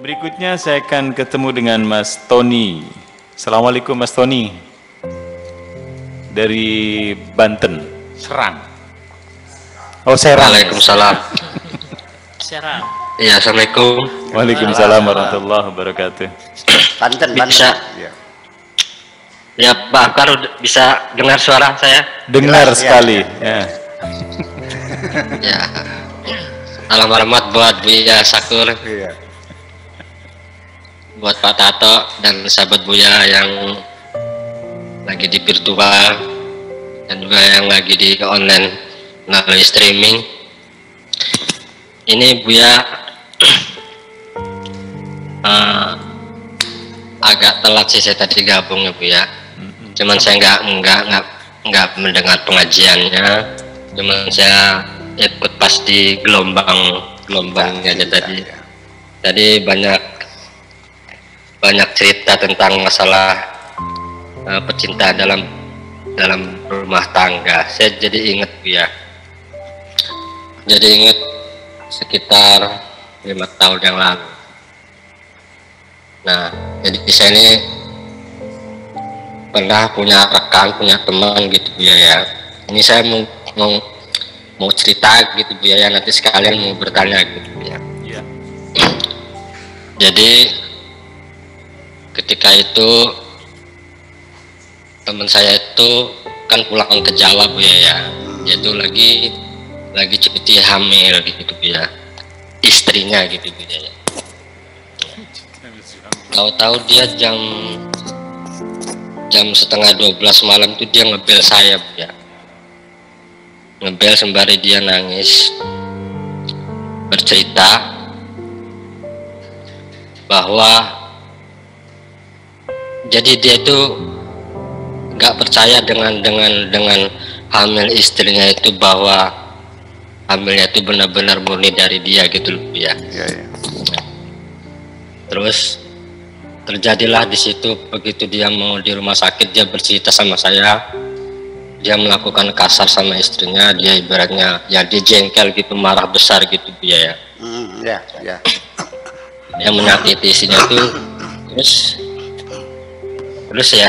Berikutnya saya akan ketemu dengan Mas Tony. Assalamualaikum Mas Tony. Dari Banten, Serang. Oh, Serang. Waalaikumsalam. Serang. Iya, assalamualaikum. Waalaikumsalam warahmatullahi wabarakatuh. Banten. Bisa. Ya, Pak Akbar bisa dengar suara saya? Dengar Jelas, sekali. ya. Ya. Salam hormat buat Buya Sakur, Iya. buat Pak Tato dan sahabat Buya yang lagi di virtual dan juga yang lagi di online melalui streaming. Ini Buya agak telat sih saya tadi gabung ya Buya. Cuman saya nggak mendengar pengajiannya. Cuman saya ikut pas di gelombangnya aja tadi. Tadi banyak cerita tentang masalah pecinta dalam rumah tangga. Saya jadi ingat ya. Jadi ingat sekitar 5 tahun yang lalu. Nah, jadi saya ini pernah punya rekan, punya teman gitu ya. Ini saya mau cerita gitu ya, nanti sekalian mau bertanya gitu ya. Iya. Jadi ketika itu teman saya itu kan pulang ke Jawa Bu ya. Dia tuh lagi cuti hamil gitu ya. Istrinya gitu ya. Tahu-tahu dia jam 11:30 malam tuh dia ngebel saya Bu ya. Ngebel sembari dia nangis, bercerita bahwa jadi dia tuh nggak percaya dengan hamil istrinya itu, bahwa hamilnya itu benar-benar murni dari dia gitu loh ya. Iya. Terus terjadilah di situ, begitu dia mau di rumah sakit dia bercerita sama saya, dia melakukan kasar sama istrinya, dia ibaratnya ya dia jengkel gitu, marah besar gitu ya. Ya. Dia menyakiti istrinya itu. Terus ya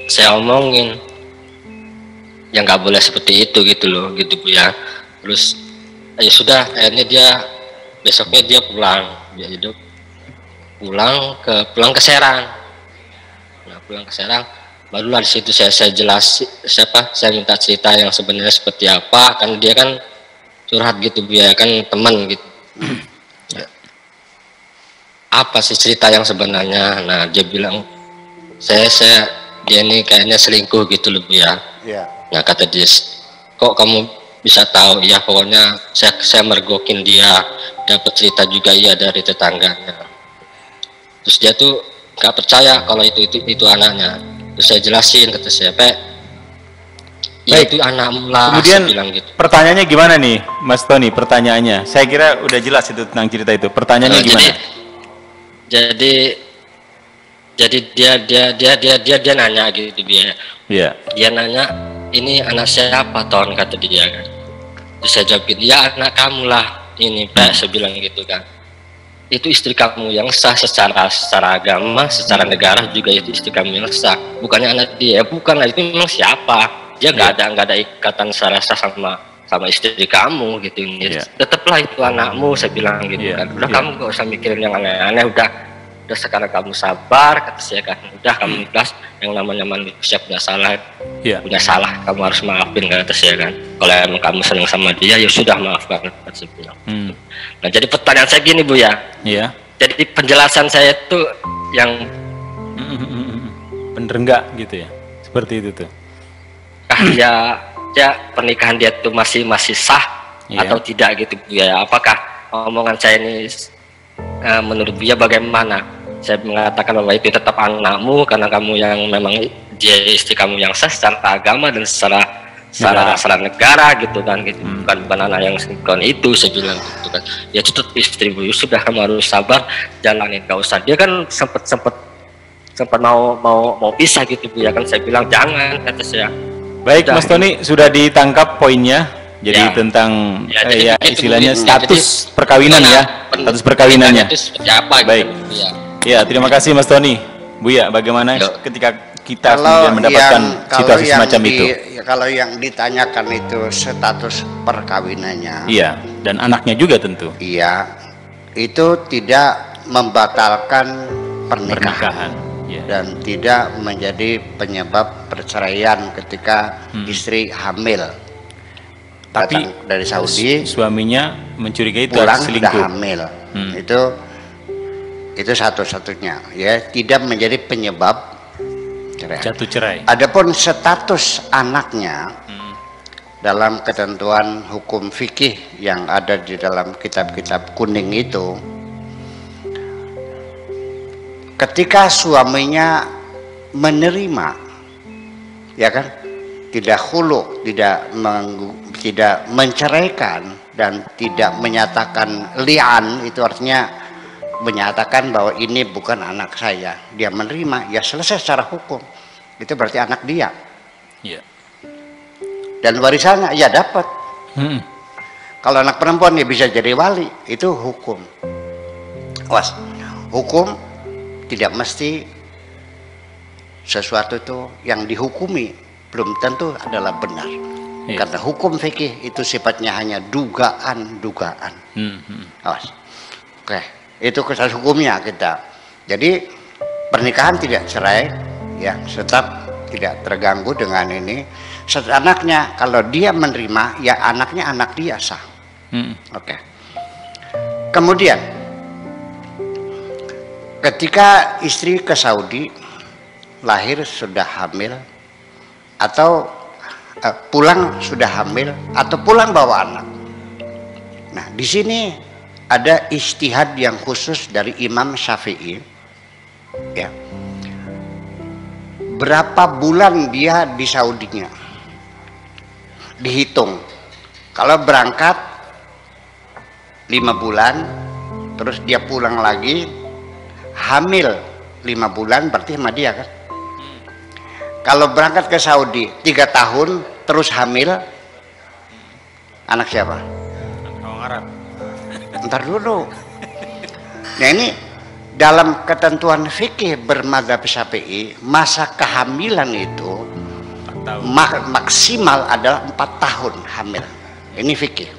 saya omongin ya nggak boleh seperti itu gitu loh gitu Bu ya. Terus ya sudah, akhirnya besoknya dia pulang, dia hidup pulang ke Serang. Nah, pulang ke Serang barulah di situ saya minta cerita yang sebenarnya seperti apa, kan dia kan curhat gitu Bu ya, kan teman gitu. Ya. Apa sih cerita yang sebenarnya? Nah, dia bilang dia ini kayaknya selingkuh gitu loh Bu ya. Iya. Nah, kata dia, kok kamu bisa tahu? Ya pokoknya saya mergokin dia, dapat cerita juga iya dari tetangganya. Terus dia tuh nggak percaya kalau itu anaknya. Terus saya jelasin, kata saya, ya itu anakmu lah. Kemudian saya bilang gitu. pertanyaannya gimana nih Mas Tony? Pertanyaannya, saya kira udah jelas itu tentang cerita itu. Pertanyaannya gimana? Jadi dia nanya gitu dia. Iya. Dia nanya, ini anak siapa Ton, kata dia kan. Terus saya jawab gitu, ya anak kamu lah ini Pak, saya bilang gitu kan. Itu istri kamu yang sah secara agama, secara negara juga itu istri kamu yang sah. Bukannya anak dia, bukan lah, itu memang siapa? Dia nggak ada ikatan secara sah sama istri kamu gitu. Tetaplah itu anakmu, saya bilang gitu kan. Udah kamu gak usah mikirin yang aneh-aneh, udah sekarang kamu sabar, kata saya kan. Udah kamu ikhlas, yang namanya manusia punya salah, kamu harus maafin, kata saya kan. Kalau emang kamu senang sama dia, ya sudah maafkan, kata saya bilang. Nah, jadi pertanyaan saya gini Bu ya. Iya. Jadi penjelasan saya tuh yang bener enggak gitu ya? Seperti itu tuh. ya pernikahan dia tuh masih sah atau tidak gitu Bu ya. Apakah omongan saya ini menurut Bu ya bagaimana? Saya mengatakan bahwa itu tetap anakmu karena kamu yang memang dia istri kamu yang sah secara agama dan secara negara gitu kan gitu. Bukan anak yang selingkuhan itu, saya bilang gitu kan. Ya itu tetap istri Bu, sudah kamu harus sabar, jalanin, gak usah. Dia kan sempat mau pisah gitu Bu ya kan, saya bilang jangan, kata saya. Baik Mas Tony, sudah ditangkap poinnya. Jadi Ya. tentang Ya, jadi ya begitu, istilahnya Bu. status Jadi, perkawinan ya, status perkawinannya. Itu seperti apa Baik. gitu. Ya. Ya, terima kasih Mas Tony. Buya, bagaimana Yuk. ketika kita kemudian mendapatkan situasi semacam itu? Kalau yang ditanyakan itu status perkawinannya, Iya, dan anaknya juga tentu. iya, itu tidak membatalkan pernikahan Ya. dan tidak menjadi penyebab perceraian ketika istri hamil. Tapi Datang dari Saudi, suaminya mencurigai itu pulang ada sudah selingkuh. hamil. Hmm. Itu satu-satunya, ya, tidak menjadi penyebab cerai. Jatuh cerai. Adapun status anaknya dalam ketentuan hukum fikih yang ada di dalam kitab-kitab kuning itu, ketika suaminya menerima, ya kan, tidak khulu, tidak menceraikan dan tidak menyatakan li'an, itu artinya menyatakan bahwa ini bukan anak saya, dia menerima, ya selesai secara hukum, itu berarti anak dia. Iya. Dan warisannya ya dapat. Hmm. Kalau anak perempuan ya bisa jadi wali, itu hukum. Awas, hukum tidak mesti sesuatu itu yang dihukumi belum tentu adalah benar. Iya. Karena hukum fikih itu sifatnya hanya dugaan-dugaan. Awas. Oke, itu kesan hukumnya kita. Jadi pernikahan tidak cerai, ya, tetap tidak terganggu dengan ini. Anaknya kalau dia menerima, ya anaknya anak dia sah. Oke. Kemudian ketika istri ke Saudi, lahir sudah hamil atau pulang sudah hamil atau pulang bawa anak. Nah, di sini ada ijtihad yang khusus dari Imam Syafi'i, ya. Berapa bulan dia di Saudinya? Dihitung. Kalau berangkat 5 bulan, terus dia pulang lagi, hamil 5 bulan, berarti sama dia kan? Kalau berangkat ke Saudi 3 tahun, terus hamil, anak siapa? Orang Arab. Ntar dulu. Nah ini dalam ketentuan fikih bermadzhab Syafi'i, masa kehamilan itu maksimal adalah 4 tahun hamil. Ini fikih.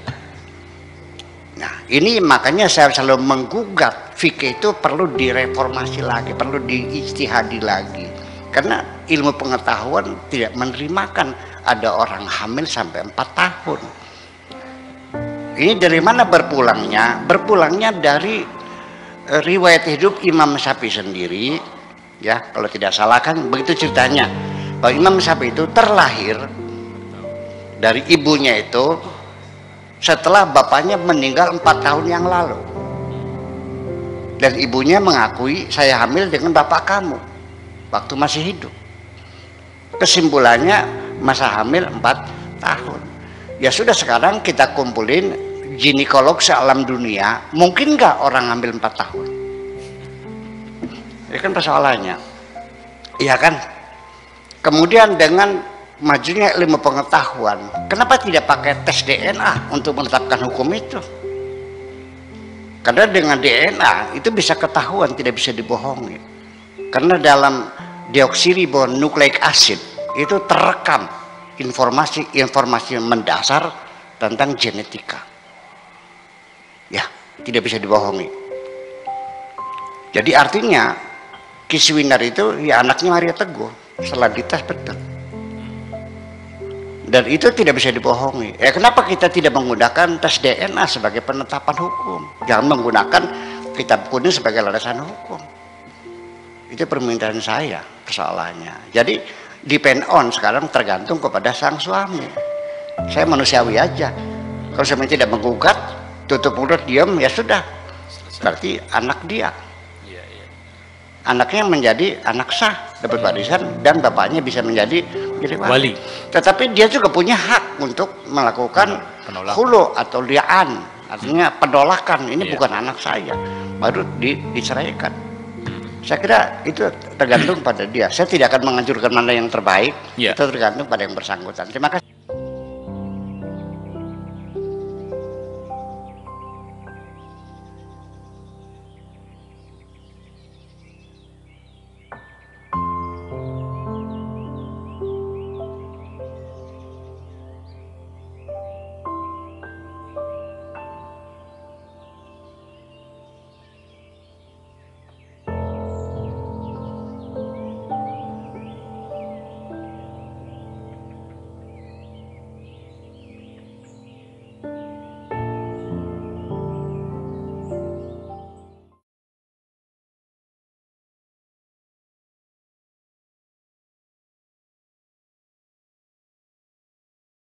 Nah ini makanya saya selalu menggugat, fikih itu perlu direformasi lagi, perlu diijtihadi lagi. Karena ilmu pengetahuan tidak menerimakan ada orang hamil sampai 4 tahun. Ini dari mana berpulangnya? Berpulangnya dari riwayat hidup Imam Syafi'i sendiri, ya, kalau tidak salah kan begitu ceritanya. Bahwa Imam Syafi'i itu terlahir dari ibunya itu setelah bapaknya meninggal 4 tahun yang lalu. Dan ibunya mengakui, saya hamil dengan bapak kamu waktu masih hidup. Kesimpulannya masa hamil 4 tahun. Ya sudah, sekarang kita kumpulin ginekolog se-alam dunia, mungkin nggak orang hamil 4 tahun? Ini kan persoalannya, iya kan? Kemudian dengan majunya ilmu pengetahuan, kenapa tidak pakai tes DNA untuk menetapkan hukum itu? Karena dengan DNA itu bisa ketahuan, tidak bisa dibohongi. Karena dalam deoksiribonukleik acid itu terekam informasi mendasar tentang genetika. Ya, tidak bisa dibohongi. Jadi artinya Kiswinar itu ya anaknya Maria Teguh, setelah dites betul. Dan itu tidak bisa dibohongi. Kenapa kita tidak menggunakan tes DNA sebagai penetapan hukum? Jangan menggunakan kitab kuning sebagai landasan hukum. Itu permintaan saya, persoalannya. Jadi depend on, sekarang tergantung kepada sang suami. Saya manusiawi aja. Kalau suami tidak menggugat, tutup mulut, diam, ya sudah. Berarti anak dia. Anaknya menjadi anak sah, dapat warisan, dan bapaknya bisa menjadi wali. Tetapi dia juga punya hak untuk melakukan hulu atau li'an, artinya penolakan. Ini bukan anak saya, baru diceraikan. Saya kira itu tergantung pada dia. Saya tidak akan menganjurkan mana yang terbaik, itu tergantung pada yang bersangkutan. Terima kasih.